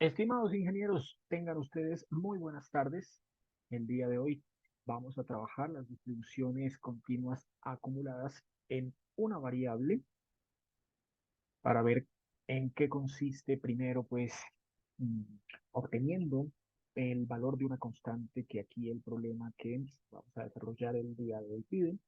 Estimados ingenieros, tengan ustedes muy buenas tardes. El día de hoy vamos a trabajar las distribuciones continuas acumuladas en una variable para ver en qué consiste primero, pues, mm, obteniendo el valor de una constante que aquí el problema que vamos a desarrollar el día de hoy pide.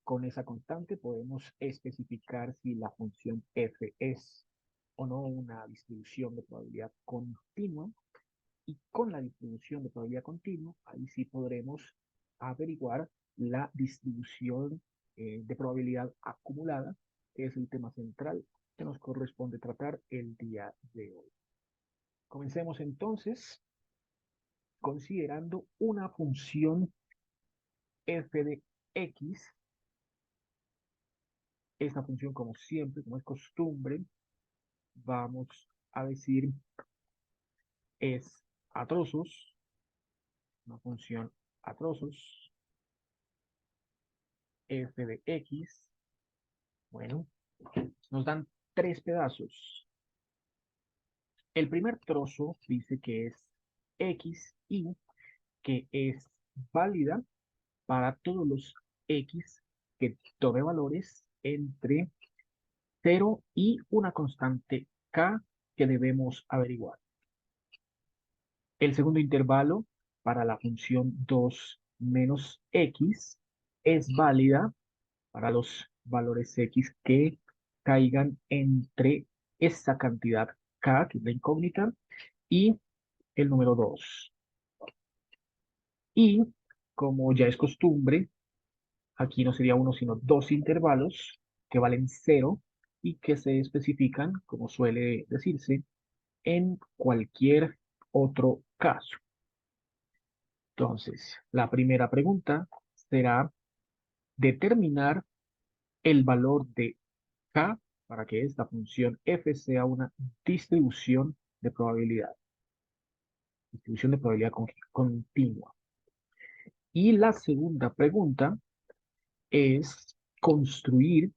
Con esa constante podemos especificar si la función f es o no una distribución de probabilidad continua. Y con la distribución de probabilidad continua, ahí sí podremos averiguar la distribución de probabilidad acumulada, que es el tema central que nos corresponde tratar el día de hoy. Comencemos entonces considerando una función f de x. Esta función, como siempre, como es costumbre, vamos a decir es a trozos, una función a trozos, f de x. Bueno, nos dan tres pedazos. El primer trozo dice que es x y que es válida para todos los x que tome valores entre 0 y una constante k que debemos averiguar. El segundo intervalo para la función 2 menos x es válida para los valores x que caigan entre esa cantidad k, que es la incógnita, y el número 2. Y como ya es costumbre, aquí no sería uno, sino dos intervalos que valen 0 y que se especifican, como suele decirse, en cualquier otro caso. Entonces, la primera pregunta será determinar el valor de k para que esta función f sea una distribución de probabilidad, continua. Y la segunda pregunta es construir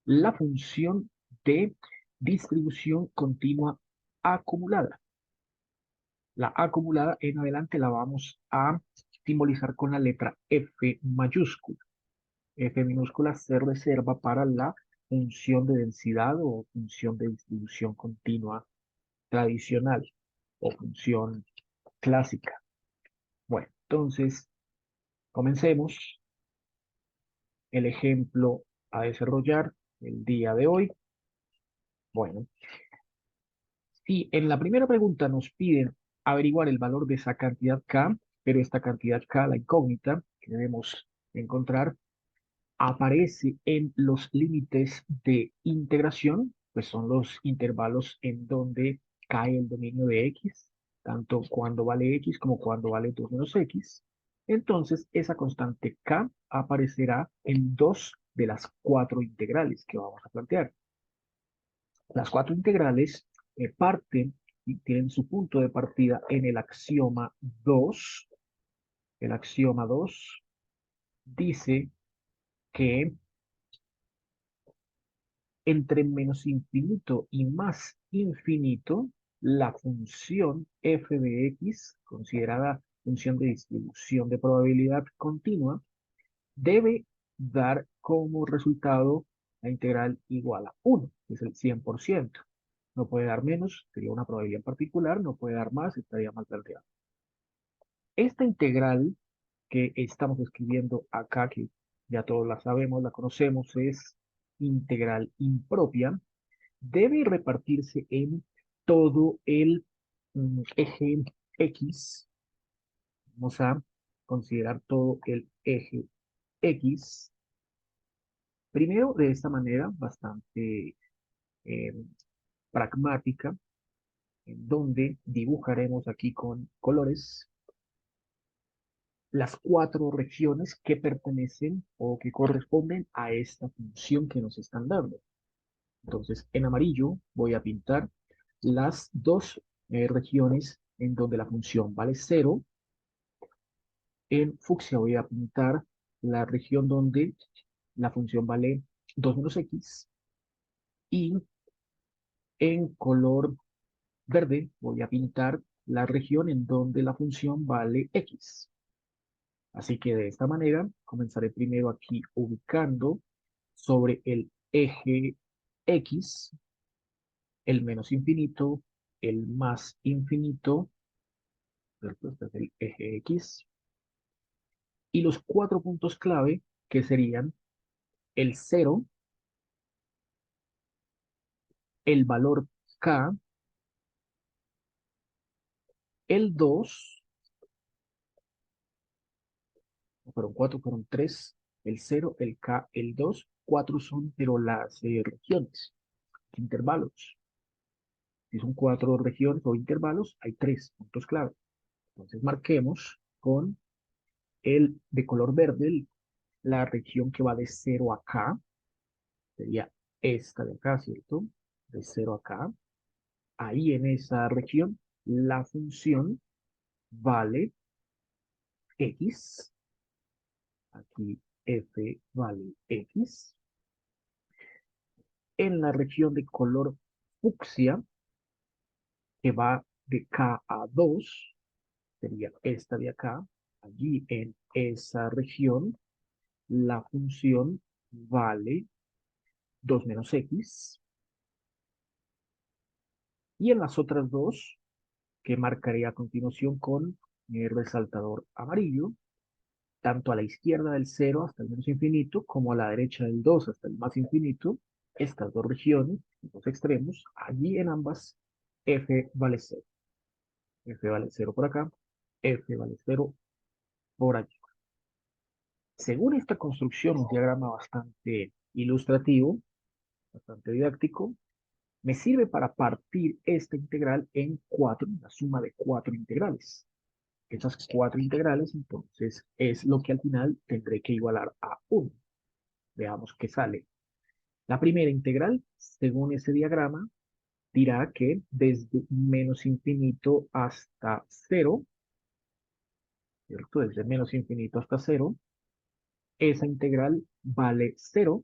la función de distribución continua acumulada. La acumulada en adelante la vamos a simbolizar con la letra F mayúscula. F minúscula se reserva para la función de densidad o función de distribución continua tradicional o función clásica. Bueno, entonces comencemos el ejemplo a desarrollar el día de hoy. Bueno, si en la primera pregunta nos piden averiguar el valor de esa cantidad k, pero esta cantidad k, la incógnita que debemos encontrar, aparece en los límites de integración, pues son los intervalos en donde cae el dominio de x, tanto cuando vale x como cuando vale 2 menos x. Entonces, esa constante k aparecerá en dos de las cuatro integrales que vamos a plantear. Las cuatro integrales parten y tienen su punto de partida en el axioma 2. El axioma 2 dice que entre menos infinito y más infinito, la función f de x, considerada función de distribución de probabilidad continua, debe dar como resultado la integral igual a 1, que es el 100%. No puede dar menos, sería una probabilidad particular, no puede dar más, estaría mal planteado. Esta integral que estamos escribiendo acá, que ya todos la sabemos, la conocemos, es integral impropia, debe repartirse en todo el eje X. Vamos a considerar todo el eje X. Primero, de esta manera bastante eh, pragmática, en donde dibujaremos aquí con colores las cuatro regiones que pertenecen o que corresponden a esta función que nos están dando. Entonces, en amarillo voy a pintar las dos regiones en donde la función vale 0. En fucsia voy a pintar la región donde la función vale 2 menos x. Y En color verde voy a pintar la región en donde la función vale x. Así que de esta manera comenzaré primero aquí ubicando sobre el eje x el menos infinito, el más infinito, ¿cierto? Este es el eje x, y los cuatro puntos clave que serían el 0, el valor k, el 2, no fueron 4, fueron 3, el 0, el k, el 2, 4 son, pero las regiones, intervalos. Si son 4 regiones o intervalos, hay 3 puntos clave. Entonces marquemos con el de color verde la región que va de 0 a k, sería esta de acá, ¿cierto? De 0 a acá. Ahí en esa región, la función vale x. Aquí f vale x. En la región de color fucsia, que va de k a 2, sería esta de acá. Allí en esa región, la función vale 2 menos x. Y en las otras dos, que marcaré a continuación con el resaltador amarillo, tanto a la izquierda del 0 hasta el menos infinito, como a la derecha del 2 hasta el más infinito, estas dos regiones, los extremos, allí en ambas, f vale 0. F vale 0 por acá, f vale 0 por allí. Según esta construcción, un diagrama bastante ilustrativo, bastante didáctico, me sirve para partir esta integral en 4, la suma de 4 integrales. Esas 4 integrales, entonces, es lo que al final tendré que igualar a 1. Veamos qué sale. La primera integral, según ese diagrama, dirá que desde menos infinito hasta 0, ¿cierto? Desde menos infinito hasta 0, esa integral vale 0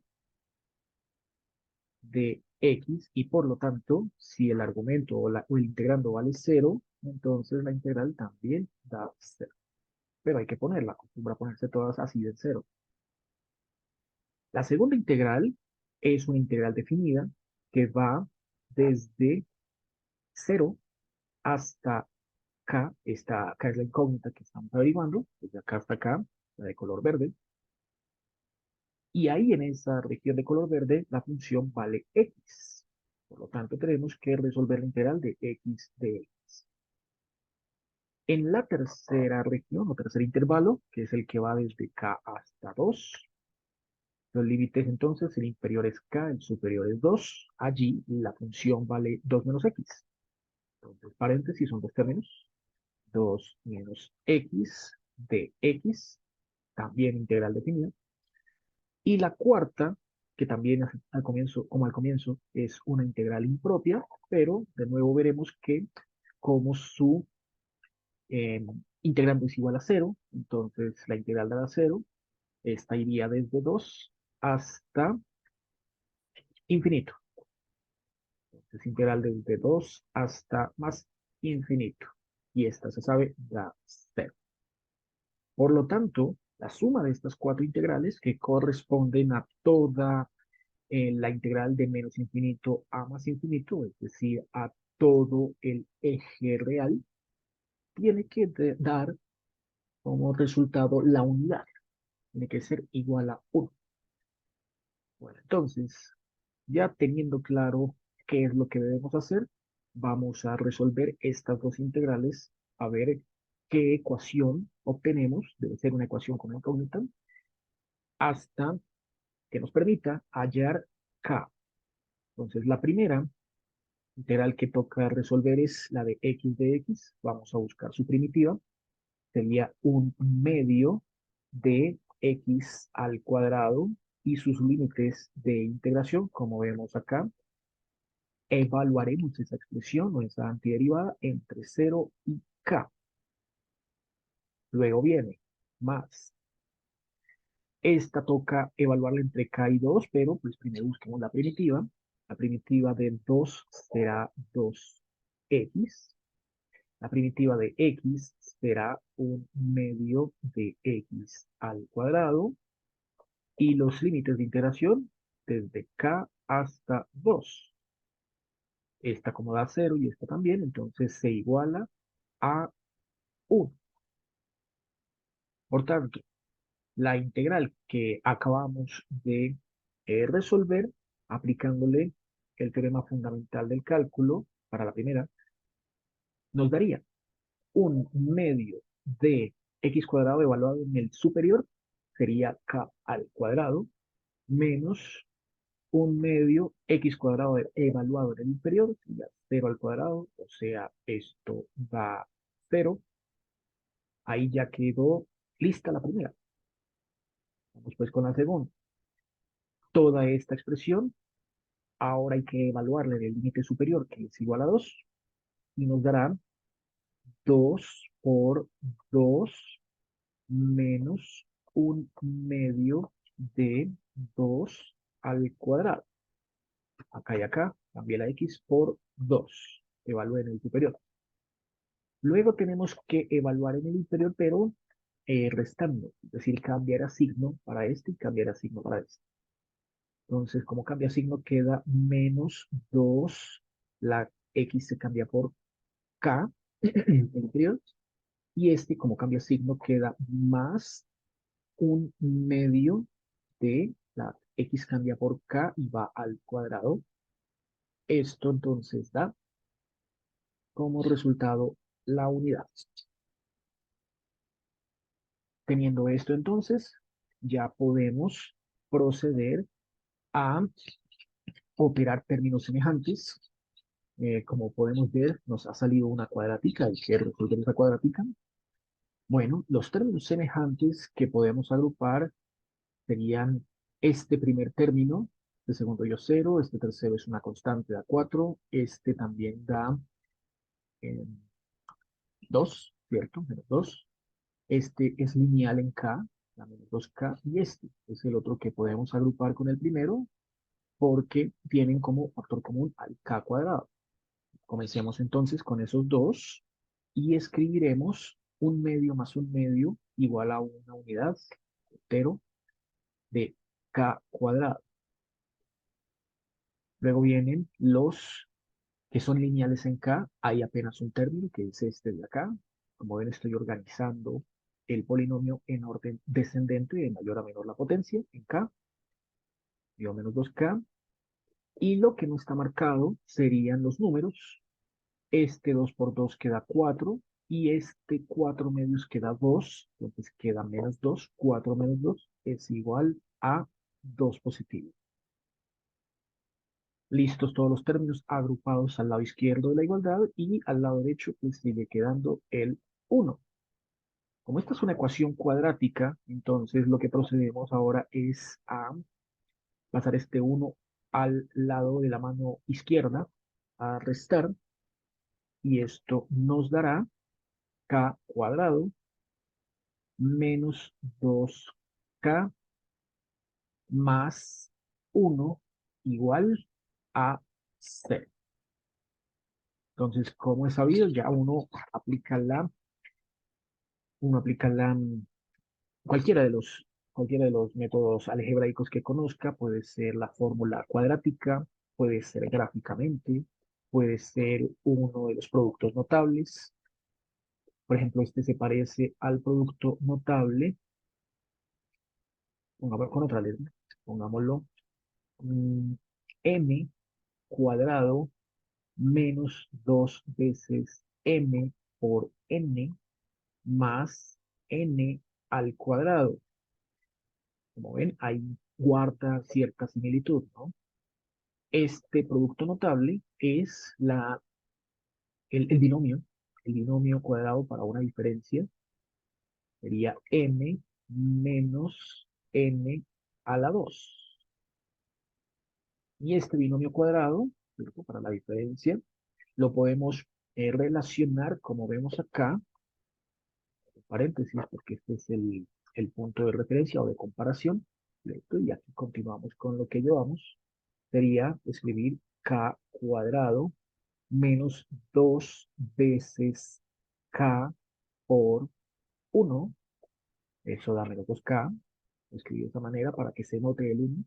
de x y por lo tanto, si el argumento o el integrando vale 0, entonces la integral también da 0. Pero hay que ponerla, acostumbra a ponerse todas así de 0. La segunda integral es una integral definida que va desde 0 hasta K. K es la incógnita que estamos averiguando, desde acá hasta acá, la de color verde. Y ahí en esa región de color verde, la función vale x. Por lo tanto, tenemos que resolver la integral de x de x. En la tercera región, o tercer intervalo, que es el que va desde K hasta 2, los límites entonces, el inferior es k, el superior es 2. Allí la función vale 2 menos x. Entonces, paréntesis son dos términos. 2 menos x de x, también integral definida. Y la cuarta, que también al comienzo, como al comienzo, es una integral impropia, pero de nuevo veremos que como su eh, integrando es igual a 0, entonces la integral da 0, esta iría desde 2 hasta infinito. Es integral desde 2 hasta más infinito. Y esta se sabe da 0. Por lo tanto, la suma de estas cuatro integrales que corresponden a toda la integral de menos infinito a más infinito, es decir, a todo el eje real, tiene que dar como resultado la unidad. Tiene que ser igual a 1. Bueno, entonces, ya teniendo claro qué es lo que debemos hacer, vamos a resolver estas dos integrales a ver qué ecuación obtenemos. Debe ser una ecuación con incógnita hasta que nos permita hallar k. Entonces, la primera integral que toca resolver es la de x de x. Vamos a buscar su primitiva. Sería un medio de x al cuadrado y sus límites de integración, como vemos acá. Evaluaremos esa expresión o esa antiderivada entre 0 y k. Luego viene más. Esta toca evaluarla entre k y 2, pero pues primero busquemos la primitiva. La primitiva de 2 será 2x. La primitiva de x será un medio de x al cuadrado. Y los límites de integración desde k hasta 2. Esta como da 0 y esta también, entonces se iguala a 1. Por tanto, la integral que acabamos de resolver aplicándole el teorema fundamental del cálculo para la primera, nos daría un medio de x cuadrado evaluado en el superior, sería k al cuadrado, menos un medio x cuadrado evaluado en el inferior, sería 0 al cuadrado, o sea, esto da 0. Ahí ya quedó lista la primera. Vamos pues con la segunda. Toda esta expresión, ahora hay que evaluarla en el límite superior, que es igual a 2, y nos dará 2 por 2 menos un medio de 2 al cuadrado. Acá y acá, cambié la x por 2. Evalúe en el superior. Luego tenemos que evaluar en el inferior, pero restando, es decir, cambiar a signo para este y cambiar a signo para este. Entonces, como cambia signo, queda menos 2. La x se cambia por k en el inferior. Y este, como cambia signo, queda más un medio de la x cambia por k y va al cuadrado. Esto entonces da como resultado la unidad. Teniendo esto entonces, ya podemos proceder a operar términos semejantes. Como podemos ver, nos ha salido una cuadrática. Hay que resolver esa cuadrática. Bueno, los términos semejantes que podemos agrupar serían este primer término, este segundo dio 0, este tercero es una constante, da 4, este también da 2, ¿cierto? Menos 2. Este es lineal en K, la menos 2K, y este es el otro que podemos agrupar con el primero porque tienen como factor común al K cuadrado. Comencemos entonces con esos dos y escribiremos un medio más un medio igual a una unidad entero de K cuadrado. Luego vienen los que son lineales en K. Hay apenas un término que es este de acá. Como ven, estoy organizando el polinomio en orden descendente de mayor a menor la potencia en K, dio menos 2K. Y lo que no está marcado serían los números. Este 2 por 2 queda 4 y este 4 medios queda 2, entonces queda menos 2, 4 menos 2 es igual a 2 positivo. Listos todos los términos agrupados al lado izquierdo de la igualdad y al lado derecho pues sigue quedando el 1. Como esta es una ecuación cuadrática, entonces lo que procedemos ahora es a pasar este 1 al lado de la mano izquierda, a restar, y esto nos dará k cuadrado menos 2k más 1 igual a 0. Entonces, como es sabido, ya uno aplica cualquiera de los métodos algebraicos que conozca, puede ser la fórmula cuadrática, puede ser gráficamente, puede ser uno de los productos notables. Por ejemplo, este se parece al producto notable, pongámoslo con otra letra, pongámoslo m cuadrado menos 2 veces m por n más n al cuadrado. Como ven, ahí guarda cierta similitud, ¿no? Este producto notable es el binomio cuadrado para una diferencia, sería m menos n a la 2. Y este binomio cuadrado, ¿cierto? Para la diferencia, lo podemos relacionar, como vemos acá, paréntesis, porque este es el punto de referencia o de comparación, ¿cierto? Y aquí continuamos con lo que llevamos. sería escribir k cuadrado menos 2 veces k por 1. Eso da menos 2k. Lo escribí de esa manera para que se note el 1.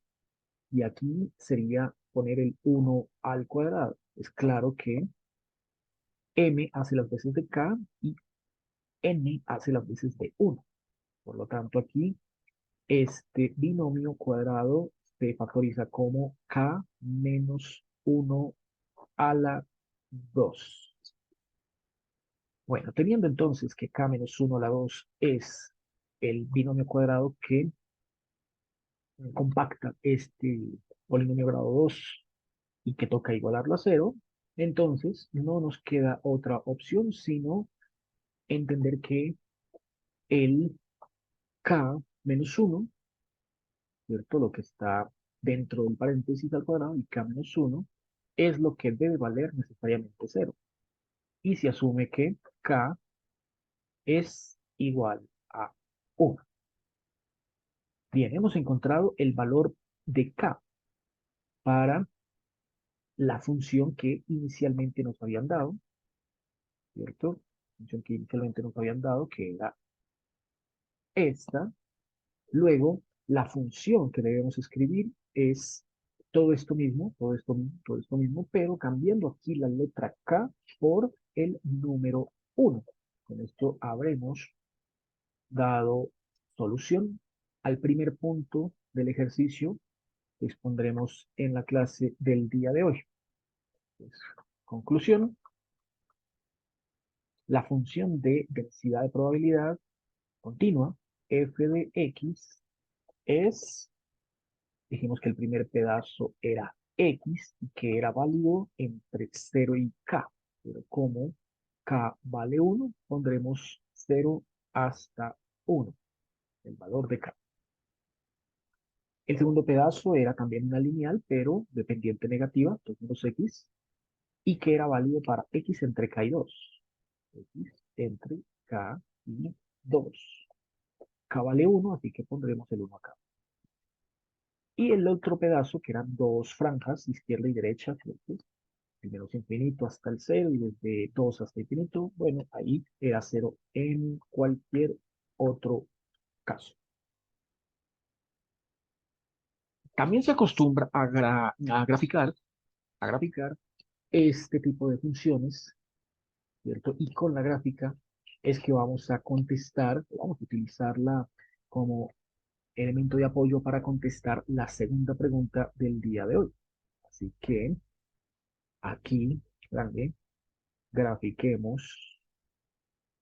Y aquí sería poner el 1 al cuadrado. Es claro que m hace las veces de k y n hace las veces de 1. Por lo tanto, aquí este binomio cuadrado se factoriza como k menos 1 a la 2. Bueno, teniendo entonces que k menos 1 a la 2 es el binomio cuadrado que compacta este polinomio grado 2 y que toca igualarlo a cero, entonces no nos queda otra opción sino entender que el k menos 1, ¿cierto? Lo que está dentro del paréntesis al cuadrado y k menos 1 es lo que debe valer necesariamente cero. Y se asume que k es igual a 1. Bien, hemos encontrado el valor de k para la función que inicialmente nos habían dado, ¿cierto? Función que inicialmente nos habían dado, que era esta. Luego, la función que debemos escribir es todo esto mismo, todo esto mismo, todo esto mismo, pero cambiando aquí la letra K por el número 1. Con esto habremos dado solución al primer punto del ejercicio que expondremos en la clase del día de hoy. Pues, conclusión, la función de densidad de probabilidad continua f de x es, dijimos que el primer pedazo era x y que era válido entre 0 y k, pero como k vale 1, pondremos 0 hasta 1, el valor de k. El segundo pedazo era también una lineal, pero de pendiente negativa, 2 menos x, y que era válido para x entre k y 2. X entre k y 2. K vale 1, así que pondremos el 1 acá. Y el otro pedazo, que eran dos franjas, izquierda y derecha, ¿cierto? Primero es infinito hasta el 0 y desde 2 hasta infinito, bueno, ahí era 0 en cualquier otro caso. También se acostumbra a graficar este tipo de funciones, ¿cierto? Y con la gráfica es que vamos a contestar, vamos a utilizarla como elemento de apoyo para contestar la segunda pregunta del día de hoy. Así que aquí, grande, grafiquemos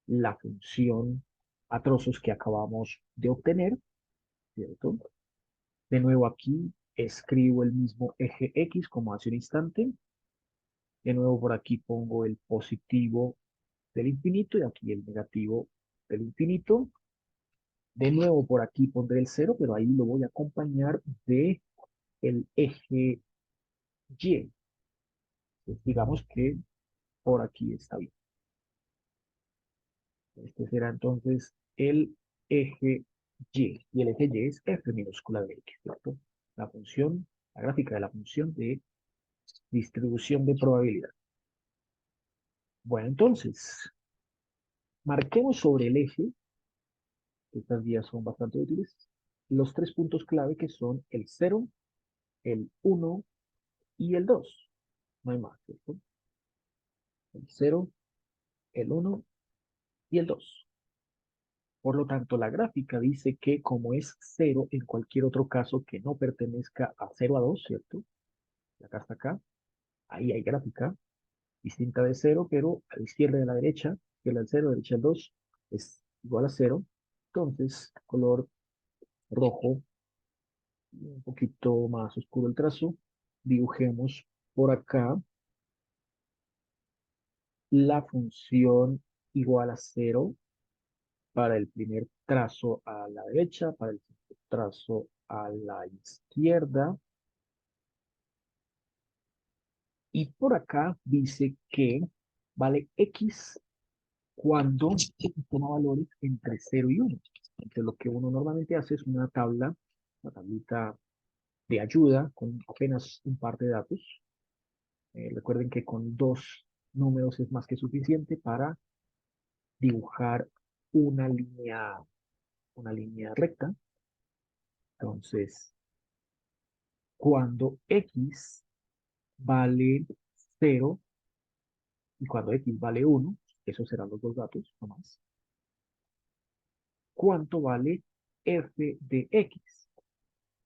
la función a trozos que acabamos de obtener, ¿cierto? De nuevo aquí escribo el mismo eje X como hace un instante. De nuevo por aquí pongo el positivo del infinito y aquí el negativo del infinito. De nuevo por aquí pondré el cero, pero ahí lo voy a acompañar de el eje Y. Entonces, digamos que por aquí está bien. Este será entonces el eje Y. Y el eje Y es f minúscula de x, ¿cierto? La función, la gráfica de la función de distribución de probabilidad. Bueno, entonces, marquemos sobre el eje, estas vías son bastante útiles, los tres puntos clave que son el 0, el 1 y el 2. No hay más, ¿cierto? El 0, el 1 y el 2. Por lo tanto, la gráfica dice que como es 0 en cualquier otro caso que no pertenezca a 0 a 2, ¿cierto? Acá está acá, ahí hay gráfica distinta de 0, pero a la izquierda y a la derecha, izquierda del 0, derecha del 2, es igual a 0. Entonces, color rojo, un poquito más oscuro el trazo, dibujemos por acá la función igual a 0 para el primer trazo a la derecha, para el segundo trazo a la izquierda. Y por acá dice que vale x cuando se toma valores entre 0 y 1. Entonces lo que uno normalmente hace es una tabla, una tablita de ayuda con apenas un par de datos. Recuerden que con dos números es más que suficiente para dibujar una línea recta. Entonces, cuando x vale 0 y cuando x vale 1, esos serán los dos datos, no más. ¿Cuánto vale f de x?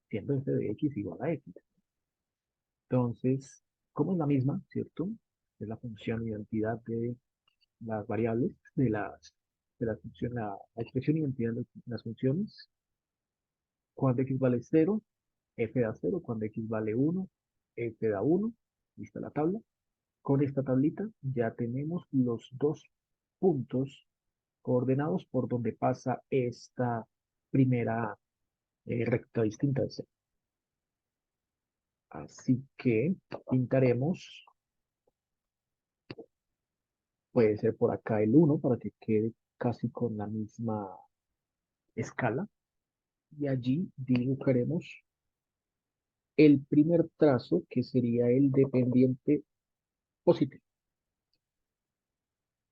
Siendo f de x igual a x. Entonces, como es la misma, ¿cierto? Es la función identidad de las variables, de la función, la expresión identidad de las funciones. Cuando x vale 0, f da 0. Cuando x vale 1, f da 1. Lista la tabla. Con esta tablita ya tenemos los dos puntos coordenados por donde pasa esta primera recta distinta de C. Así que pintaremos, puede ser por acá el 1 para que quede casi con la misma escala. Y allí dibujaremos el primer trazo que sería el dependiente positivo.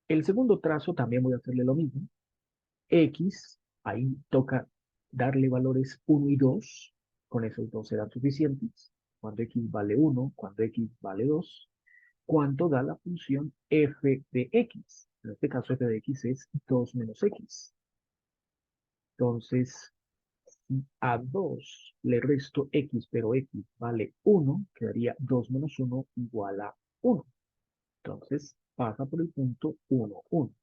El segundo trazo también voy a hacerle lo mismo. X, ahí toca darle valores 1 y 2, con esos dos serán suficientes. Cuando x vale 1, cuando x vale 2, ¿cuánto da la función f de x? En este caso f de x es 2 menos x. Entonces, si a 2 le resto x, pero x vale 1, quedaría 2 menos 1 igual a 1. Entonces, pasa por el punto 1, 1.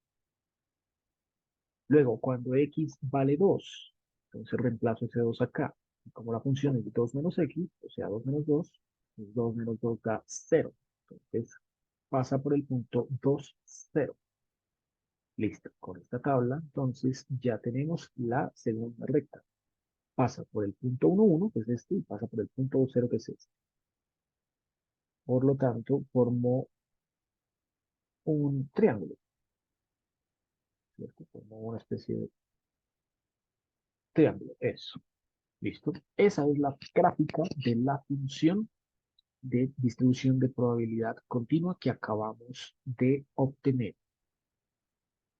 Luego, cuando x vale 2, entonces reemplazo ese 2 acá. Y como la función es 2 menos x, o sea, 2 menos 2, pues 2 menos 2 da 0. Entonces, pasa por el punto 2, 0. Listo. Con esta tabla, entonces, ya tenemos la segunda recta. Pasa por el punto 1, 1, que es este, y pasa por el punto 2, 0, que es este. Por lo tanto, formó un triángulo, ¿cierto? Formó una especie de triángulo. Eso. Listo. Esa es la gráfica de la función de distribución de probabilidad continua que acabamos de obtener.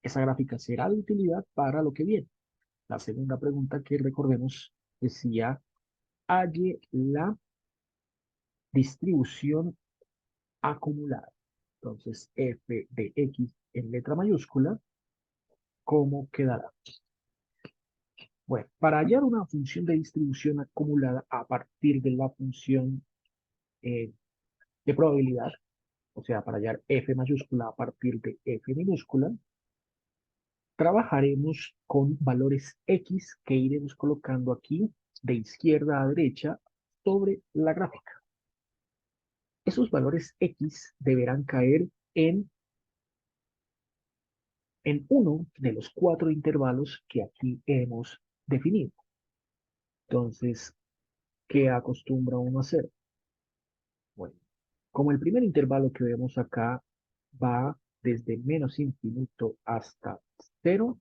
Esa gráfica será de utilidad para lo que viene. La segunda pregunta que recordemos decía, halle la distribución acumulada. Entonces, f de x en letra mayúscula, ¿cómo quedará? Bueno, para hallar una función de distribución acumulada a partir de la función de probabilidad, o sea, para hallar f mayúscula a partir de f minúscula, trabajaremos con valores x que iremos colocando aquí de izquierda a derecha sobre la gráfica. Esos valores x deberán caer en uno de los 4 intervalos que aquí hemos definido. Entonces, ¿qué acostumbra uno a hacer? Bueno, como el primer intervalo que vemos acá va desde menos infinito hasta 0,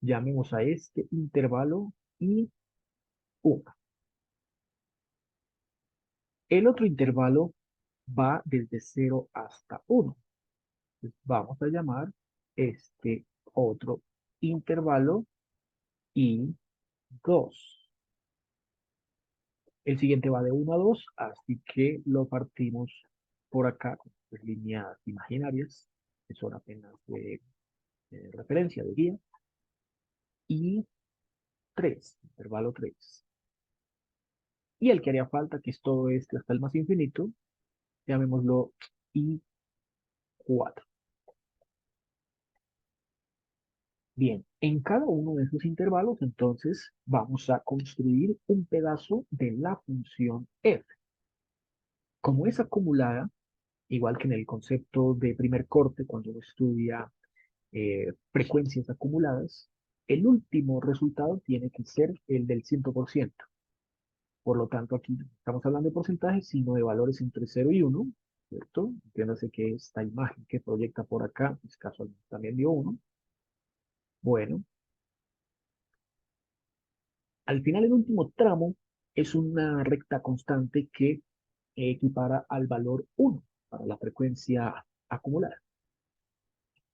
llamemos a este intervalo I1. El otro intervalo va desde 0 hasta 1. Entonces, vamos a llamar este otro intervalo I2. El siguiente va de 1 a 2, así que lo partimos por acá con pues, líneas imaginarias, que son apenas de referencia, de guía. Y 3, intervalo 3. Y el que haría falta, que es todo este hasta el más infinito, llamémoslo I4. Bien, en cada uno de esos intervalos, entonces, vamos a construir un pedazo de la función f. Como es acumulada, igual que en el concepto de primer corte, cuando uno estudia frecuencias acumuladas, el último resultado tiene que ser el del 100%. Por lo tanto, aquí no estamos hablando de porcentajes, sino de valores entre 0 y 1, ¿cierto? Entiéndase que esta imagen que proyecta por acá, pues casualmente también dio 1. Bueno, al final el último tramo es una recta constante que equipara al valor 1 para la frecuencia acumulada.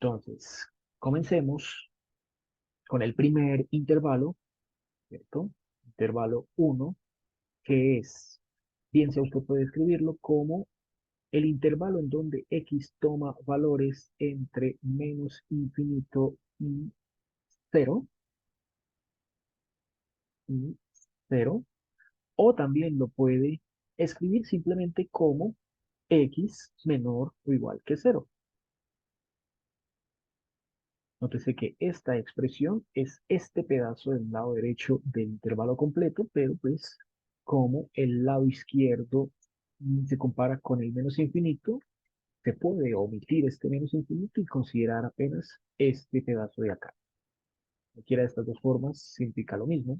Entonces, comencemos con el primer intervalo, ¿cierto? Intervalo 1, que es, bien sea usted puede escribirlo como el intervalo en donde x toma valores entre menos infinito y 0, y 0, o también lo puede escribir simplemente como x menor o igual que 0. Nótese que esta expresión es este pedazo del lado derecho del intervalo completo, pero pues como el lado izquierdo se compara con el menos infinito, se puede omitir este menos infinito y considerar apenas este pedazo de acá. Cualquiera de estas dos formas significa lo mismo.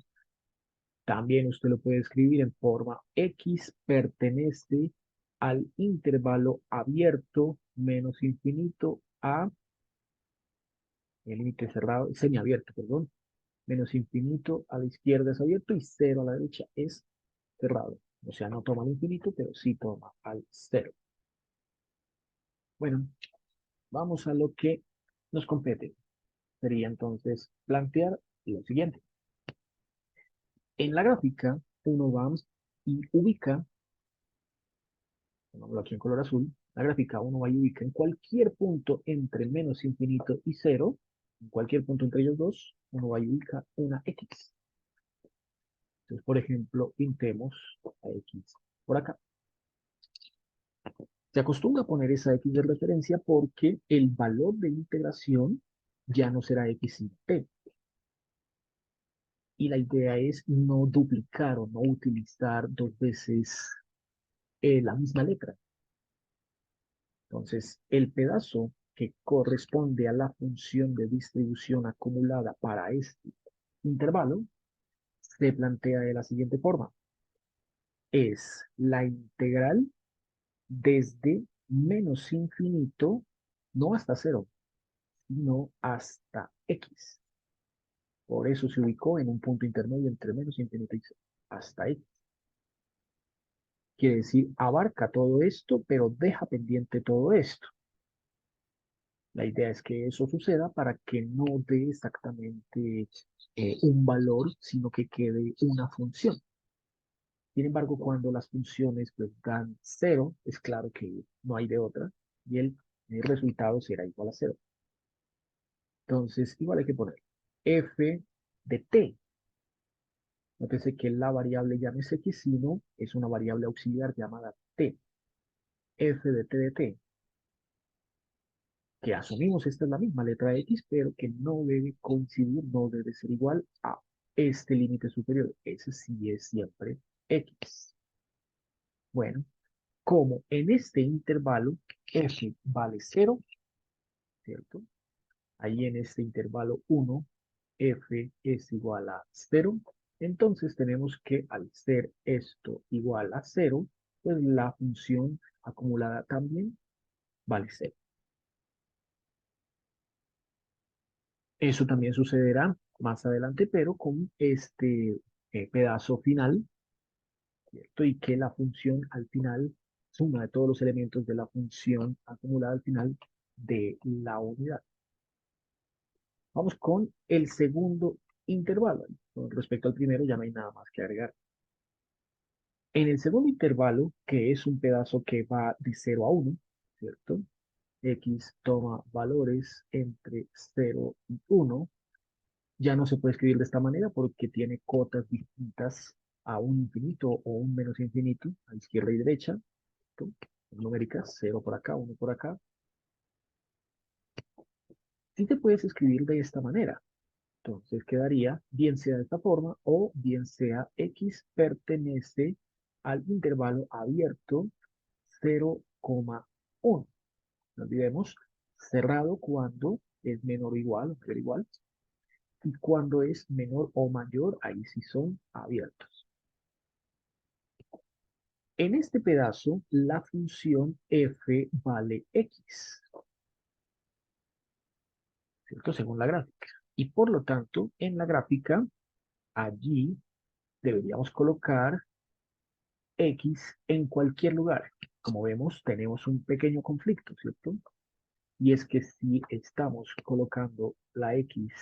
También usted lo puede escribir en forma x pertenece al intervalo abierto menos infinito a el límite cerrado, semiabierto, perdón, menos infinito a la izquierda es abierto y 0 a la derecha es cerrado. O sea, no toma al infinito, pero sí toma al 0. Bueno, vamos a lo que nos compete. Sería entonces plantear lo siguiente. En la gráfica, uno va y ubica, pongámoslo aquí en color azul, la gráfica uno va y ubica en cualquier punto entre menos infinito y 0, en cualquier punto entre ellos dos, uno va y ubica una X. Entonces, por ejemplo, pintemos a X por acá. Se acostumbra a poner esa X de referencia porque el valor de integración ya no será X sino T. Y la idea es no duplicar o no utilizar dos veces la misma letra. Entonces, el pedazo que corresponde a la función de distribución acumulada para este intervalo se plantea de la siguiente forma. Es la integral desde menos infinito, no hasta 0, sino hasta X. Por eso se ubicó en un punto intermedio entre menos infinito y 0, hasta X. Quiere decir, abarca todo esto, pero deja pendiente todo esto. La idea es que eso suceda para que no dé exactamente un valor, sino que quede una función. Sin embargo, cuando las funciones pues, dan 0, es claro que no hay de otra, y el resultado será igual a 0. Entonces, igual hay que poner f de t. Nótese que la variable ya no es x, sino es una variable auxiliar llamada t. F de t, que asumimos esta es la misma letra x, pero que no debe coincidir, no debe ser igual a este límite superior. Ese sí es siempre x. Bueno, como en este intervalo f vale 0, ¿cierto? Ahí en este intervalo 1, f es igual a 0. Entonces tenemos que al ser esto igual a 0, pues la función acumulada también vale 0. Eso también sucederá más adelante, pero con este pedazo final, ¿cierto? Y que la función al final, suma de todos los elementos de la función acumulada al final de la unidad. Vamos con el segundo intervalo. Con respecto al primero ya no hay nada más que agregar. En el segundo intervalo, que es un pedazo que va de 0 a 1, ¿cierto? X toma valores entre 0 y 1. Ya no se puede escribir de esta manera porque tiene cotas distintas a un infinito o un menos infinito, a izquierda y derecha, ¿cierto? Numéricas, 0 por acá, 1 por acá. Sí te puedes escribir de esta manera. Entonces quedaría bien sea de esta forma o bien sea x pertenece al intervalo abierto 0,1. No olvidemos, cerrado cuando es menor o igual, mayor o igual, y cuando es menor o mayor, ahí sí son abiertos. En este pedazo, la función f vale x, ¿cierto? Según la gráfica. Y por lo tanto, en la gráfica, allí deberíamos colocar X en cualquier lugar. Como vemos, tenemos un pequeño conflicto, ¿cierto? Y es que si estamos colocando la X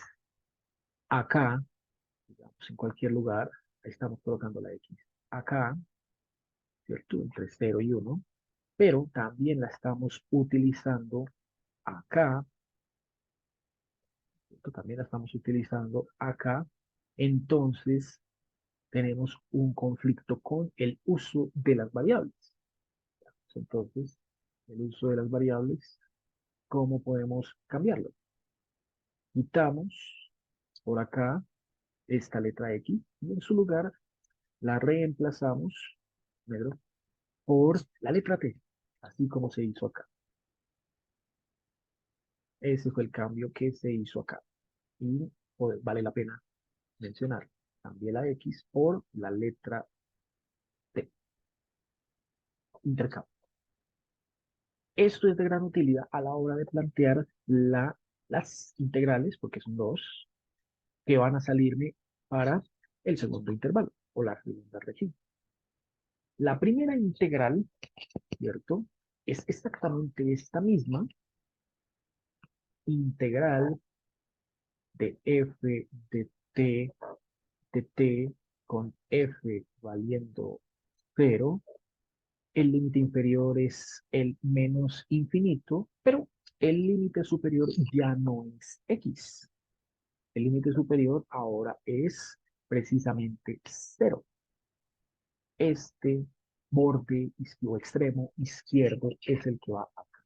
acá, digamos, en cualquier lugar, estamos colocando la X acá, ¿cierto? Entre 0 y 1, pero también la estamos utilizando acá, ¿cierto? También la estamos utilizando acá, entonces tenemos un conflicto con el uso de las variables. Entonces, el uso de las variables, ¿cómo podemos cambiarlo? Quitamos por acá esta letra X y en su lugar la reemplazamos, negro, por la letra T, así como se hizo acá. Ese fue el cambio que se hizo acá. Y pues, vale la pena mencionar. Cambié la X por la letra T. Intercambio. Esto es de gran utilidad a la hora de plantear las integrales, porque son dos, que van a salirme para el segundo intervalo o la segunda región. La primera integral, ¿cierto? Es exactamente esta misma integral de f de t con f valiendo 0. El límite inferior es el menos infinito, pero el límite superior ya no es x. El límite superior ahora es precisamente 0. Este borde o extremo izquierdo es el que va acá.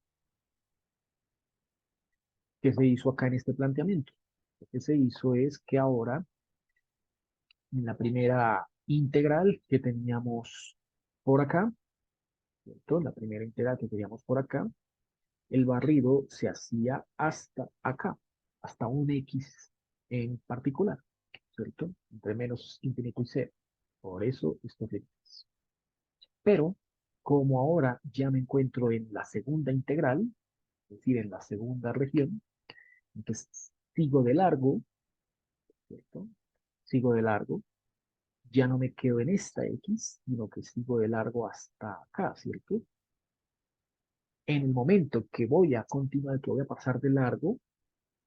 ¿Qué se hizo acá en este planteamiento? Lo que se hizo es que ahora, en la primera integral que teníamos por acá, ¿cierto? La primera integral que teníamos por acá, el barrido se hacía hasta acá, hasta un x en particular, ¿cierto? Entre menos infinito y 0. Por eso estos límites. Pero, como ahora ya me encuentro en la segunda integral, es decir, en la segunda región, entonces sigo de largo, ¿cierto? Sigo de largo, ya no me quedo en esta X, sino que sigo de largo hasta acá, ¿cierto? En el momento que voy a continuar, que voy a pasar de largo,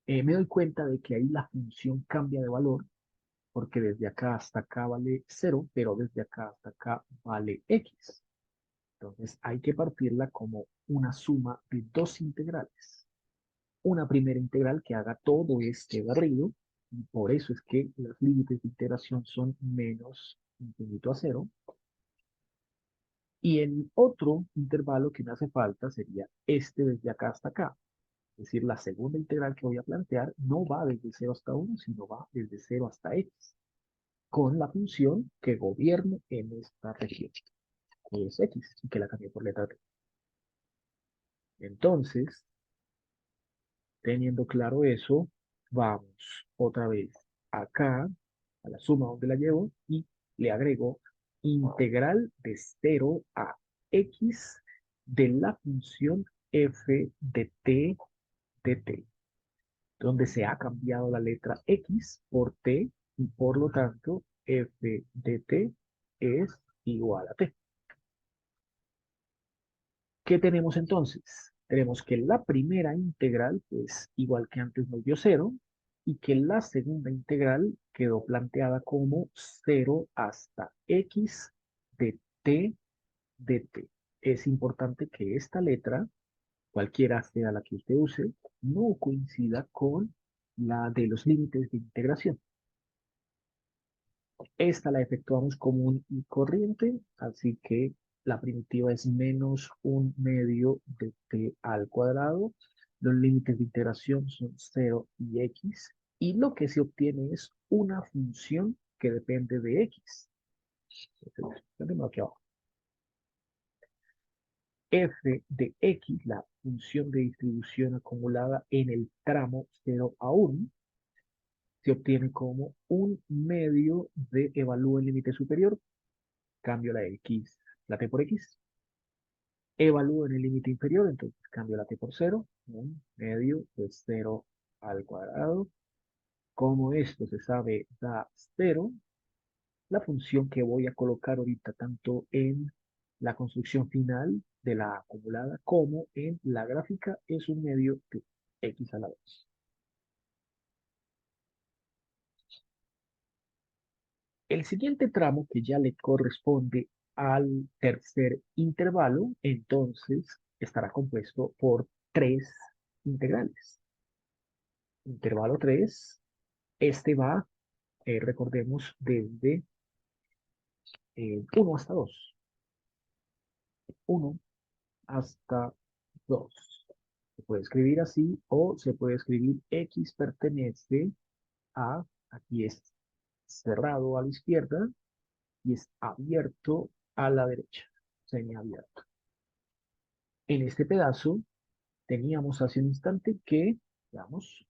me doy cuenta de que ahí la función cambia de valor, porque desde acá hasta acá vale 0, pero desde acá hasta acá vale X. Entonces hay que partirla como una suma de dos integrales. Una primera integral que haga todo este barrido, y por eso es que los límites de integración son menos infinito a 0. Y el otro intervalo que me hace falta sería este desde acá hasta acá. Es decir, la segunda integral que voy a plantear no va desde 0 hasta 1, sino va desde 0 hasta x, con la función que gobierne en esta región, que es x, y que la cambié por letra t. Entonces, teniendo claro eso, vamos otra vez acá, a la suma donde la llevo, y le agrego integral de 0 a x de la función f de t, donde se ha cambiado la letra x por t, y por lo tanto f de t es igual a t. ¿Qué tenemos entonces? Tenemos que la primera integral, pues igual que antes nos dio 0, y que la segunda integral quedó planteada como 0 hasta x de t de t. Es importante que esta letra, cualquiera sea la que usted use, no coincida con la de los límites de integración. Esta la efectuamos común y corriente, así que la primitiva es menos un medio de t al cuadrado. Los límites de iteración son 0 y x. Y lo que se obtiene es una función que depende de x. Tenemos aquí abajo. F de x, la función de distribución acumulada en el tramo 0 a 1, se obtiene como un medio de evalúo en límite superior. Cambio la x, la t por x. Evalúo en el límite inferior, entonces cambio la t por 0, un medio de 0 al cuadrado. Como esto se sabe da 0, la función que voy a colocar ahorita tanto en la construcción final de la acumulada como en la gráfica es un medio de x a la 2. El siguiente tramo que ya le corresponde al tercer intervalo, entonces estará compuesto por tres integrales. Intervalo 3, este va, recordemos, desde 1 hasta 2. 1 hasta 2. Se puede escribir así o se puede escribir x pertenece a, aquí es cerrado a la izquierda y es abierto a la derecha, semiabierto. En este pedazo teníamos hace un instante que, veamos,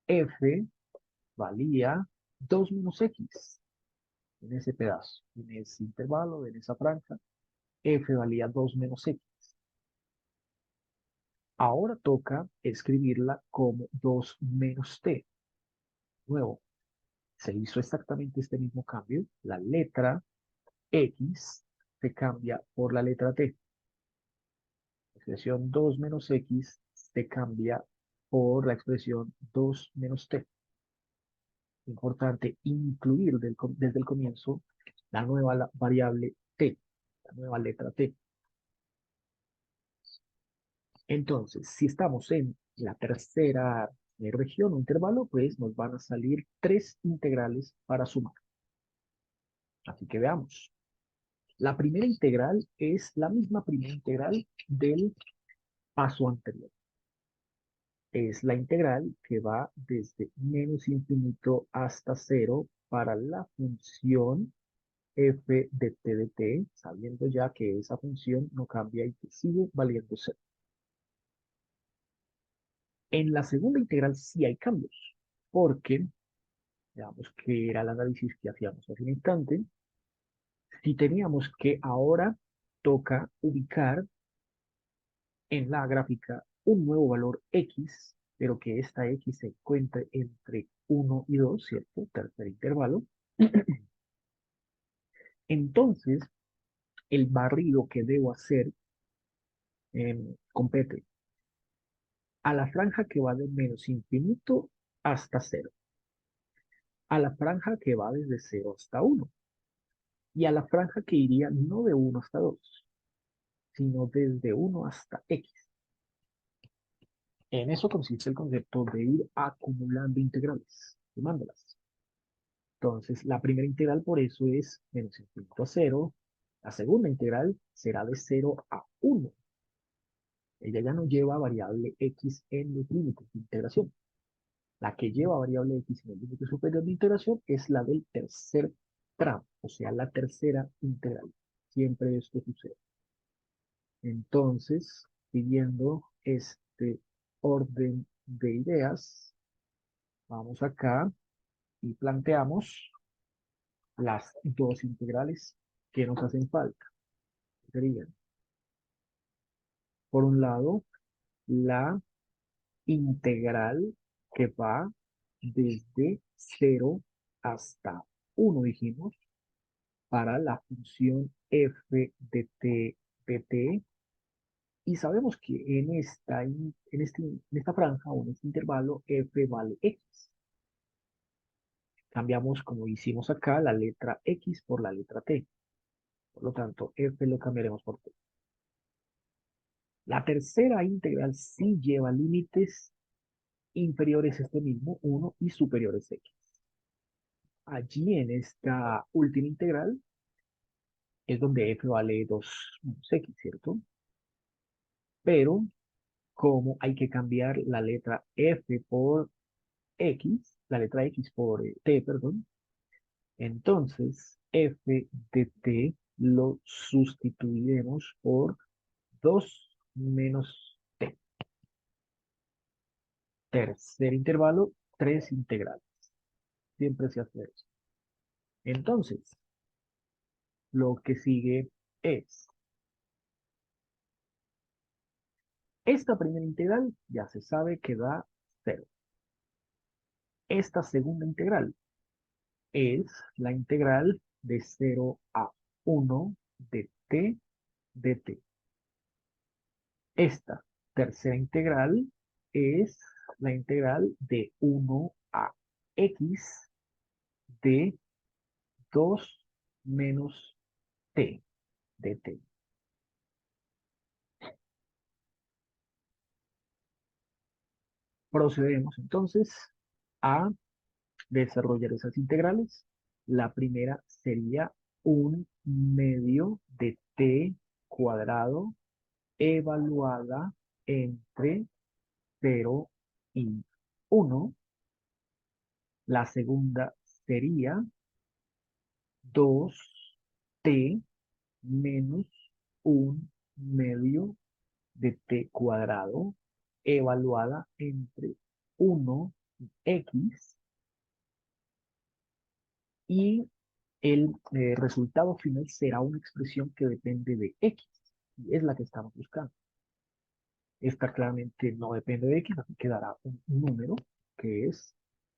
f valía 2 menos x. En ese pedazo, en ese intervalo, en esa franja, f valía 2 menos x. Ahora toca escribirla como 2 menos t. Nuevo, se hizo exactamente este mismo cambio. La letra x se cambia por la letra t. La expresión 2 menos x se cambia por la expresión 2 menos t. Importante incluir desde el comienzo la nueva variable t, la nueva letra t. Entonces, si estamos en la tercera región o intervalo, pues nos van a salir tres integrales para sumar. Así que veamos. La primera integral es la misma primera integral del paso anterior. Es la integral que va desde menos infinito hasta cero para la función f de t de t, sabiendo ya que esa función no cambia y que sigue valiendo cero. En la segunda integral sí hay cambios, porque, veamos que era el análisis que hacíamos hace un instante, si teníamos que ahora toca ubicar en la gráfica un nuevo valor x, pero que esta x se encuentre entre 1 y 2, ¿cierto? Tercer intervalo. Entonces, el barrido que debo hacer compete a la franja que va de menos infinito hasta cero, a la franja que va desde 0 hasta 1 y a la franja que iría no de 1 hasta 2, sino desde 1 hasta x. En eso consiste el concepto de ir acumulando integrales, sumándolas. Entonces, la primera integral por eso es menos infinito a 0. La segunda integral será de 0 a 1. Ella ya no lleva variable x en los límites de integración. La que lleva variable x en el límite superior de integración es la del tercer tramo, o sea, la tercera integral. Siempre esto sucede. Entonces, siguiendo este orden de ideas, vamos acá y planteamos las dos integrales que nos hacen falta. Serían, por un lado, la integral que va desde 0 hasta 1, dijimos, para la función f de t de t. Y sabemos que en esta franja o en este intervalo f vale x. Cambiamos, como hicimos acá, la letra x por la letra t. Por lo tanto, f lo cambiaremos por t. La tercera integral sí lleva límites inferiores a este mismo, 1, y superiores a x. Allí en esta última integral es donde f vale 2 menos x, ¿cierto? Pero como hay que cambiar la letra f por x, la letra x por t, perdón, entonces f de t lo sustituiremos por 2 menos t. Tercer intervalo, tres integrales. Siempre se hace eso. Entonces, lo que sigue es, esta primera integral ya se sabe que da 0. Esta segunda integral es la integral de 0 a 1 de t de t. Esta tercera integral es la integral de 1 a x de 2 menos t de t. Procedemos entonces a desarrollar esas integrales. La primera sería un medio de t cuadrado evaluada entre 0 y 1. La segunda sería 2t menos un medio de t cuadrado evaluada entre 1 y x, y el resultado final será una expresión que depende de x, y es la que estamos buscando. Esta claramente no depende de x, así que dará un número que es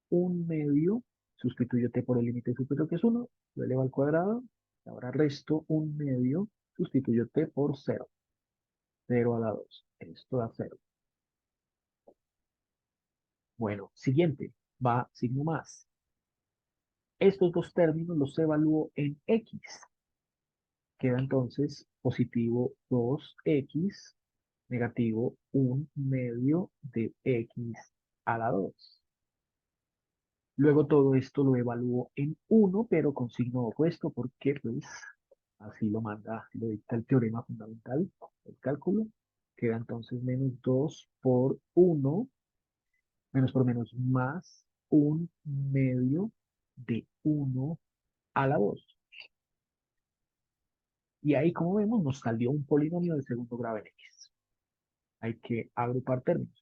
un medio, sustituyo t por el límite superior que es 1, lo elevo al cuadrado, y ahora resto un medio, sustituyo t por 0, 0 a la 2, esto da 0. Bueno, siguiente, va signo más. Estos dos términos los evalúo en x. Queda entonces positivo 2x, negativo un medio de x a la 2. Luego todo esto lo evalúo en 1, pero con signo opuesto, porque pues así lo manda, así lo dicta el teorema fundamental del cálculo. Queda entonces menos 2 por 1, menos por menos más un medio de 1 a la 2. Y ahí, como vemos, nos salió un polinomio de segundo grado en x. Hay que agrupar términos.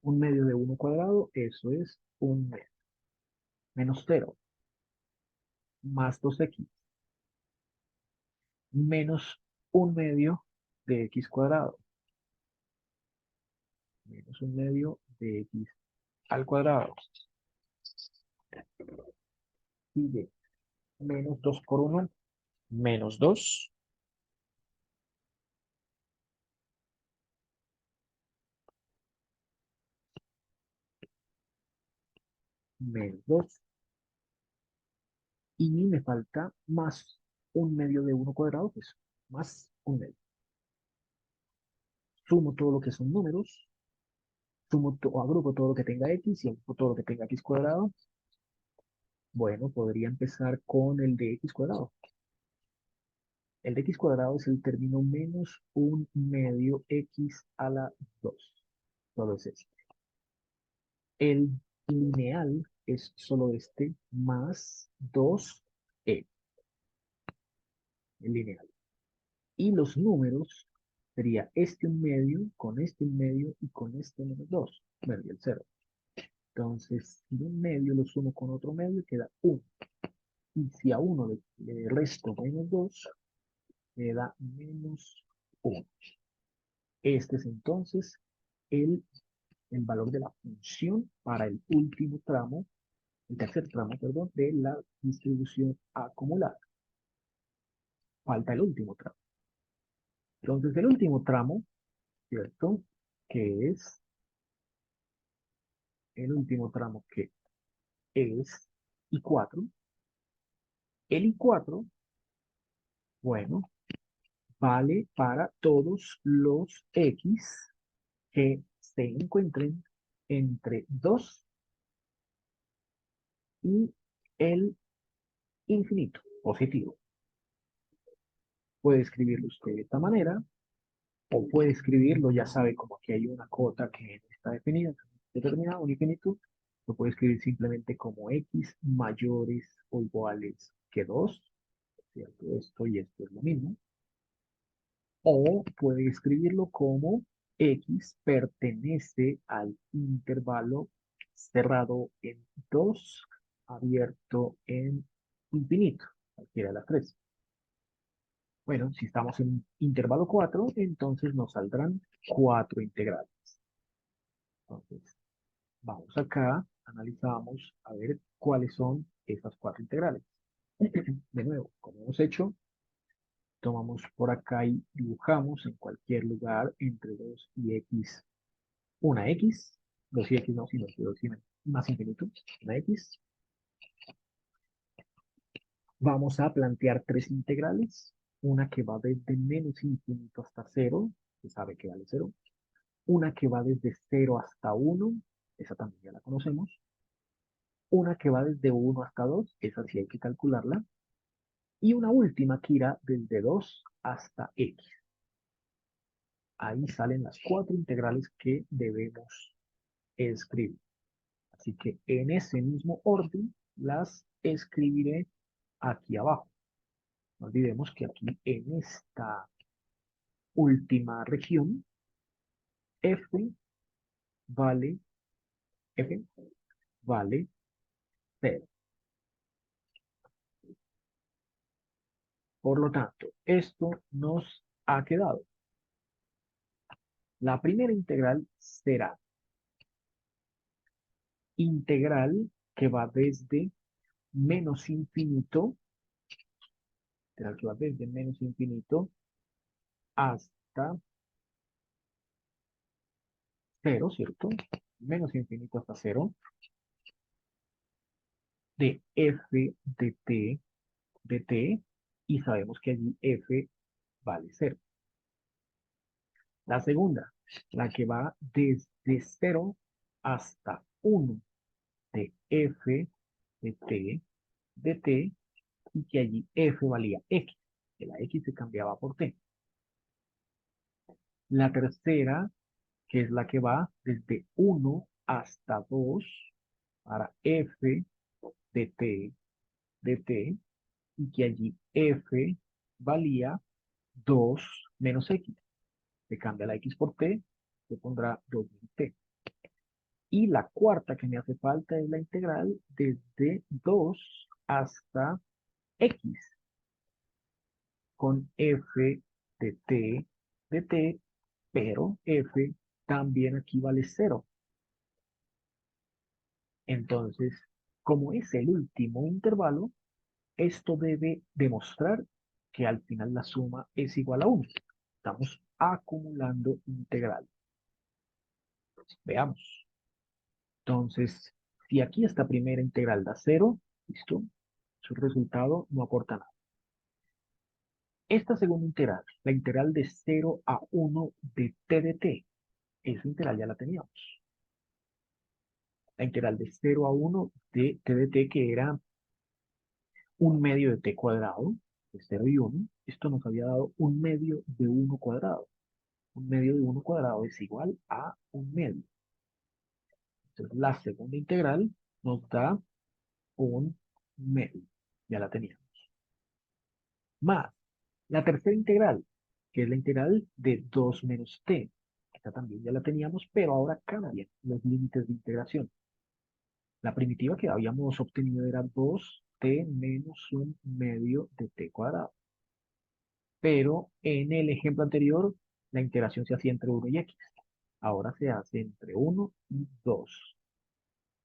Un medio de 1 cuadrado, eso es un medio. Menos 0, más 2x, menos un medio de x cuadrado, menos un medio de x al cuadrado. Sigue menos 2 por 1, menos 2, menos 2, y me falta más un medio de 1 cuadrado, pues más un medio. Sumo todo lo que son números, o agrupo todo lo que tenga x y agrupo todo lo que tenga x cuadrado. Bueno, podría empezar con el de x cuadrado. El de x cuadrado es el término menos un medio x a la 2. Solo es este. El lineal es solo este más 2e, el lineal. Y los números sería este un medio, con este un medio y con este menos 2. Bueno, y el 0. Entonces, si un medio lo sumo con otro medio, queda 1. Y si a 1 le resto menos 2, me da menos 1. Este es entonces el, el valor de la función para el último tramo, el tercer tramo, perdón, de la distribución acumulada. Falta el último tramo. Entonces, el último tramo, ¿cierto? Que es el último tramo que es I4. El I4, bueno, vale para todos los X que se encuentren entre 2 y el infinito, positivo. Puede escribirlo usted de esta manera, o puede escribirlo, ya sabe, como aquí hay una cota que no está definida, determinada, un infinito, lo puede escribir simplemente como x mayores o iguales que 2, ¿cierto? Esto y esto es lo mismo. O puede escribirlo como x pertenece al intervalo cerrado en 2, abierto en infinito, cualquiera de las tres. Bueno, si estamos en intervalo 4, entonces nos saldrán 4 integrales. Entonces, vamos acá, analizamos a ver cuáles son esas cuatro integrales. De nuevo, como hemos hecho, tomamos por acá y dibujamos en cualquier lugar entre 2 y x una x, 2 y x no, sino que 2 y más infinito, una x. Vamos a plantear tres integrales, una que va desde menos infinito hasta 0, se sabe que vale 0, una que va desde 0 hasta 1, esa también ya la conocemos, una que va desde 1 hasta 2, esa sí hay que calcularla, y una última que irá desde 2 hasta x. Ahí salen las cuatro integrales que debemos escribir. Así que en ese mismo orden las escribiré aquí abajo. No olvidemos que aquí en esta última región, f vale, f vale 0. Por lo tanto, esto nos ha quedado. La primera integral será integral que va desde menos infinito, integral que va desde menos infinito hasta 0, ¿cierto? Menos infinito hasta 0, de f de t, y sabemos que allí f vale 0. La segunda, la que va desde 0 hasta 1 de f de t, y que allí f valía x, que la x se cambiaba por t. La tercera, que es la que va desde 1 hasta 2 para f de t, y que allí f valía 2 menos x. Se cambia la x por t, se pondrá 2 menos t. Y la cuarta que me hace falta es la integral desde 2 hasta x, con f de t, pero f también aquí vale 0. Entonces, como es el último intervalo, esto debe demostrar que al final la suma es igual a 1. Estamos acumulando integral. Veamos. Entonces, si aquí esta primera integral da 0, ¿listo? Su resultado no aporta nada. Esta segunda integral, la integral de 0 a 1 de t de t, esa integral ya la teníamos. La integral de 0 a 1 de t de t, que era un medio de t cuadrado, de 0 y 1, esto nos había dado un medio de 1 cuadrado. Un medio de 1 cuadrado es igual a un medio. Entonces, la segunda integral nos da un medio. Ya la teníamos. Más la tercera integral, que es la integral de 2 menos t. Esta también ya la teníamos, pero ahora cambian los límites de integración. La primitiva que habíamos obtenido era 2t menos un medio de t cuadrado. Pero en el ejemplo anterior, la integración se hacía entre 1 y x. Ahora se hace entre 1 y 2.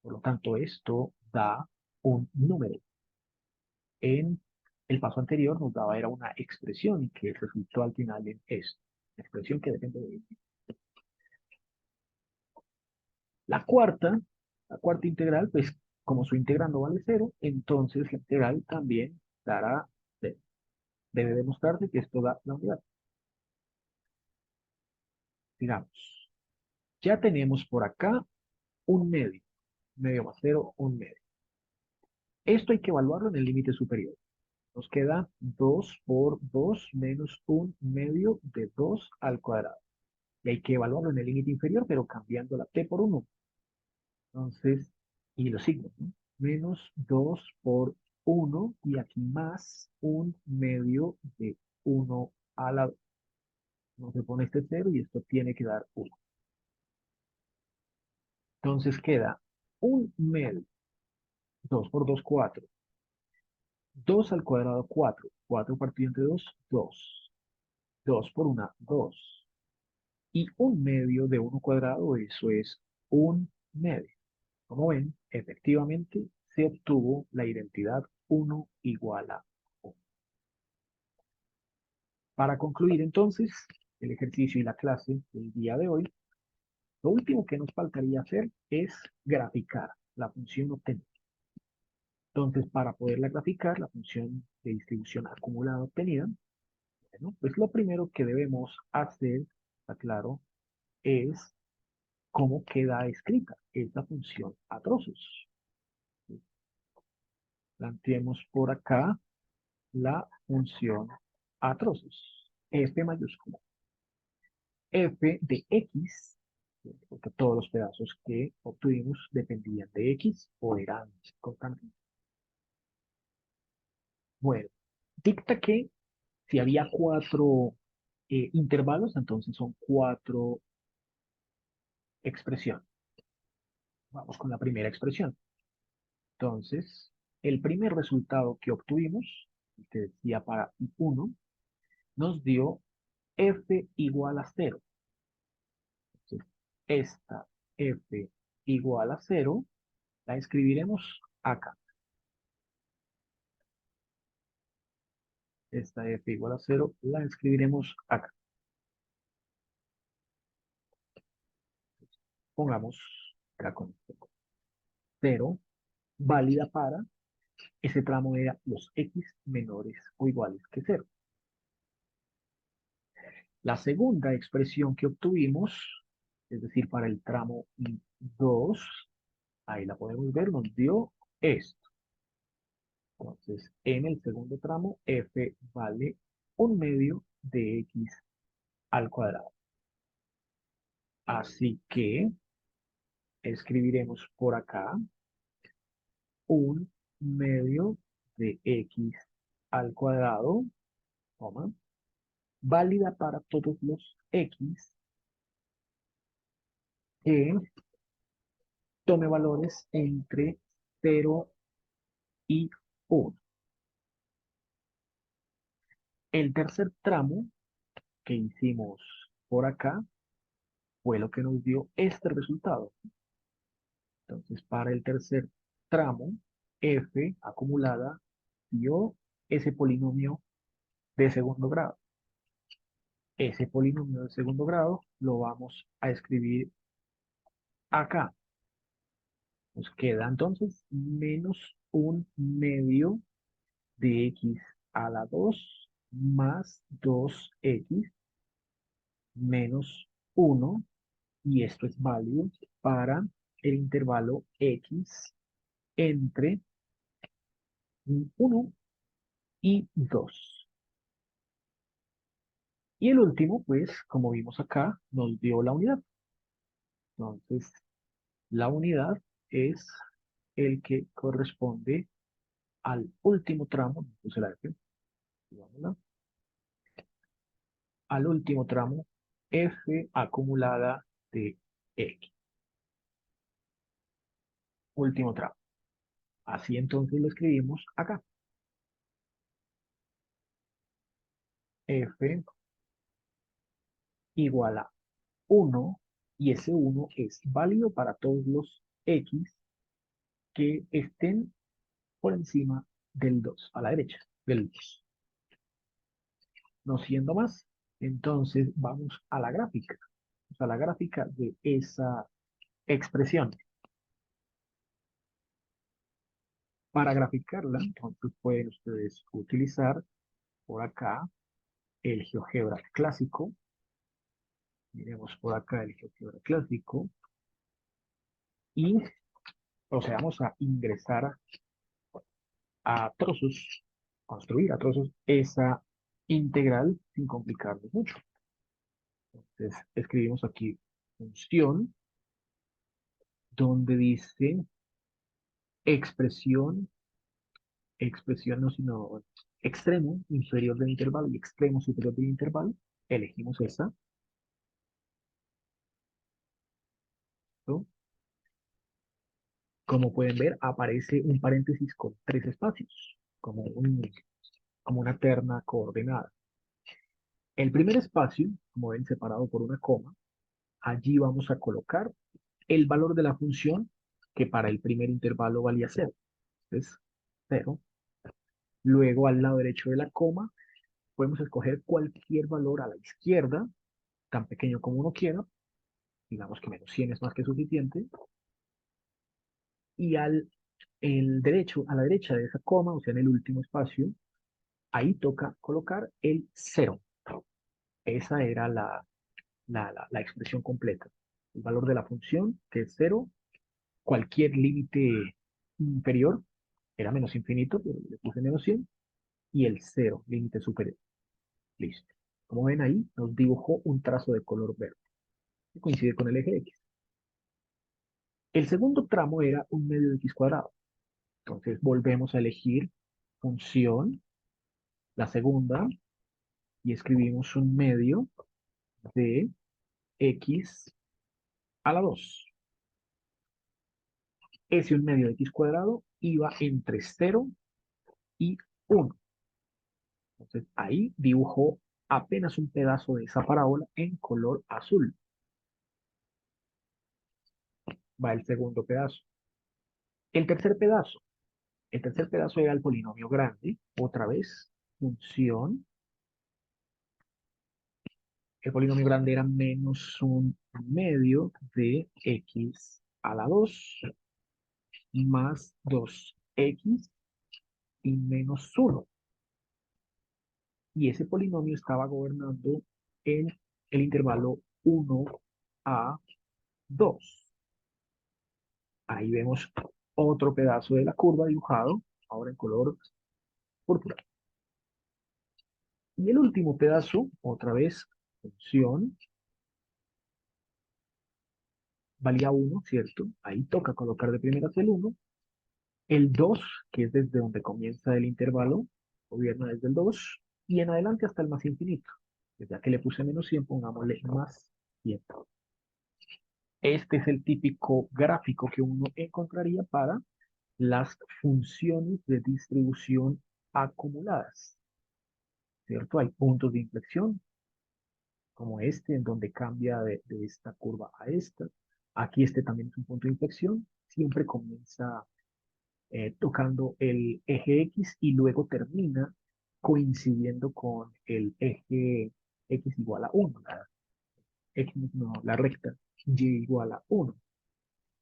Por lo tanto, esto da un número. En el paso anterior nos daba era una expresión que resultó al final en esto. La expresión que depende de x. La cuarta integral, pues como su integrando vale 0, entonces la integral también dará 0. Debe demostrarse que esto da la unidad. Digamos, ya tenemos por acá un medio más 0, un medio. Esto hay que evaluarlo en el límite superior. Nos queda 2 por 2 menos un medio de 2 al cuadrado. Y hay que evaluarlo en el límite inferior, pero cambiando la t por 1. Entonces, y los signos, ¿no? Menos 2 por 1 y aquí más un medio de 1 a la 2. No se pone este 0 y esto tiene que dar 1. Entonces queda un medio, 2 por 2, 4. 2 al cuadrado, 4. 4 partido entre 2, 2. 2 por 1, 2. Y un medio de 1 cuadrado, eso es un medio. Como ven, efectivamente se obtuvo la identidad 1 igual a 1. Para concluir entonces el ejercicio y la clase del día de hoy, lo último que nos faltaría hacer es graficar la función obtenida. Entonces, para poderla graficar, la función de distribución acumulada obtenida, bueno, pues lo primero que debemos hacer, está claro, es cómo queda escrita esta función a trozos. Planteemos por acá la función a trozos. F mayúscula. F de X, porque todos los pedazos que obtuvimos dependían de X o eran constantes. Bueno, dicta que si había 4 intervalos, entonces son 4 expresiones. Vamos con la primera expresión. Entonces, el primer resultado que obtuvimos, que decía para I1, nos dio F igual a 0. Entonces, esta F igual a 0 la escribiremos acá. Esta F igual a 0 la escribiremos acá. Pongamos acá con 0, válida para ese tramo era los X menores o iguales que 0. La segunda expresión que obtuvimos, es decir, para el tramo 2, ahí la podemos ver, nos dio esto. Entonces, en el segundo tramo, f vale 1/2 de x al cuadrado. Así que escribiremos por acá 1/2 de x al cuadrado, coma, válida para todos los x que tome valores entre 0 y 1. El tercer tramo que hicimos por acá fue lo que nos dio este resultado. Entonces, para el tercer tramo, f acumulada dio ese polinomio de segundo grado. Ese polinomio de segundo grado lo vamos a escribir acá. Nos queda entonces menos 1/2 de x a la 2 más 2x menos 1, y esto es válido para el intervalo x entre 1 y 2. Y el último, pues, como vimos acá, nos dio la unidad. Entonces, la unidad es el que corresponde al último tramo, puse la F, digámosla, al último tramo, F acumulada de X. Último tramo. Así entonces lo escribimos acá. F igual a 1, y ese 1 es válido para todos los X que estén por encima del 2, a la derecha del 2. No siendo más, entonces vamos a la gráfica. O sea, la gráfica de esa expresión. Para graficarla, entonces pueden ustedes utilizar por acá el GeoGebra clásico. Miremos por acá el GeoGebra clásico. Y procedamos a ingresar a trozos, construir a trozos esa integral sin complicarnos mucho. Entonces escribimos aquí función donde dice expresión, expresión no sino extremo inferior del intervalo y extremo superior del intervalo. Elegimos esta, ¿no? Como pueden ver, aparece un paréntesis con 3 espacios, como una terna coordenada. El primer espacio, como ven, separado por una coma, allí vamos a colocar el valor de la función que para el primer intervalo valía 0. Entonces, 0. Luego, al lado derecho de la coma, podemos escoger cualquier valor a la izquierda, tan pequeño como uno quiera. Digamos que menos 100 es más que suficiente. Y a la derecha de esa coma, o sea, en el último espacio, ahí toca colocar el 0. Esa era la expresión completa. El valor de la función, que es 0, cualquier límite inferior, era menos infinito, pero le puse menos 100, y el 0, límite superior. Listo. Como ven ahí, nos dibujó un trazo de color verde, que coincide con el eje X. El segundo tramo era un medio de X cuadrado. Entonces volvemos a elegir función, la segunda, y escribimos un medio de X a la 2. Ese un medio de X cuadrado iba entre 0 y 1. Entonces ahí dibujó apenas un pedazo de esa parábola en color azul. Va el segundo pedazo. El tercer pedazo. El tercer pedazo era el polinomio grande. Otra vez, función. El polinomio grande era menos un medio de X a la 2 más 2X y menos 1. Y ese polinomio estaba gobernando en el intervalo 1 a 2. Ahí vemos otro pedazo de la curva dibujado, ahora en color púrpura. Y el último pedazo, otra vez, función, valía 1, ¿cierto? Ahí toca colocar de primeras el 1. El 2, que es desde donde comienza el intervalo, gobierna desde el 2, y en adelante hasta el más infinito. Ya que le puse menos 100, pongámosle más 100. Este es el típico gráfico que uno encontraría para las funciones de distribución acumuladas, ¿cierto? Hay puntos de inflexión, como este, en donde cambia de esta curva a esta. Aquí este también es un punto de inflexión. Siempre comienza tocando el eje X y luego termina coincidiendo con el eje X igual a 1, la recta Y igual a 1.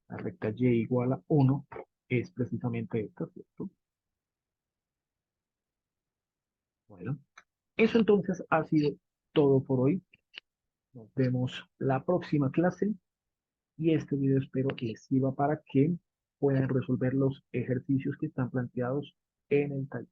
La recta Y igual a 1 es precisamente esta, ¿cierto? Bueno, eso entonces ha sido todo por hoy. Nos vemos la próxima clase y este video espero que les sirva para que puedan resolver los ejercicios que están planteados en el taller.